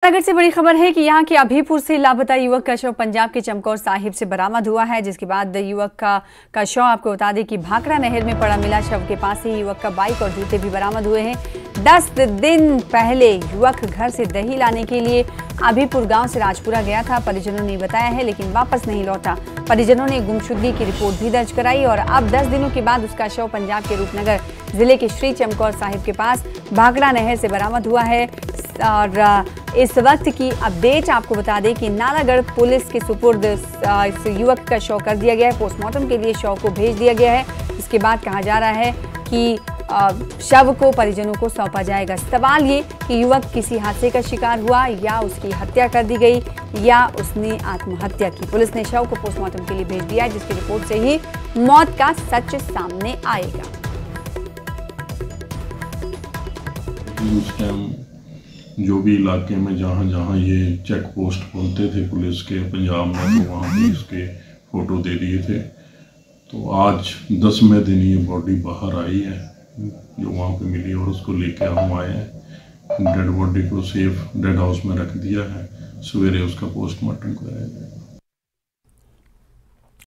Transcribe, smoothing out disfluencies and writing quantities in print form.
अगर से बड़ी खबर है कि यहाँ के अभीपुर से लापता युवक का शव पंजाब के चमकौर साहिब से बरामद हुआ है, जिसके बाद युवक का शव आपको बता दें कि भाखड़ा नहर में पड़ा मिला। शव के पास ही युवक का बाइक और जूते भी बरामद हुए हैं। 10 दिन पहले युवक घर से दही लाने के लिए अभीपुर गांव से राजपुरा गया था, परिजनों ने बताया है, लेकिन वापस नहीं लौटा। परिजनों ने गुमशुदगी की रिपोर्ट भी दर्ज कराई और अब 10 दिनों के बाद उसका शव पंजाब के रूपनगर जिले के श्री चमकौर साहिब के पास भाखड़ा नहर से बरामद हुआ है। और इस वक्त की अपडेट आपको बता दें कि नालागढ़ पुलिस के सुपुर्द इस युवक का शव कर दिया गया है। पोस्टमार्टम के लिए शव को भेज दिया गया है। इसके बाद कहा जा रहा है कि शव को परिजनों को सौंपा जाएगा। सवाल ये कि युवक किसी हादसे का शिकार हुआ या उसकी हत्या कर दी गई या उसने आत्महत्या की। पुलिस ने शव को पोस्टमार्टम के लिए भेज दिया है, जिसकी रिपोर्ट से ही मौत का सच सामने आएगा। उस टाइम जो भी इलाके में जहाँ जहाँ ये चेक पोस्ट बोलते थे पुलिस के पंजाब में, तो वहाँ पे इसके फ़ोटो दे दिए थे। तो आज 10वें दिन ये बॉडी बाहर आई है जो वहाँ पे मिली और उसको लेके हम आए हैं। डेड बॉडी को सेफ डेड हाउस में रख दिया है। सवेरे उसका पोस्टमार्टम कराया जाएगा।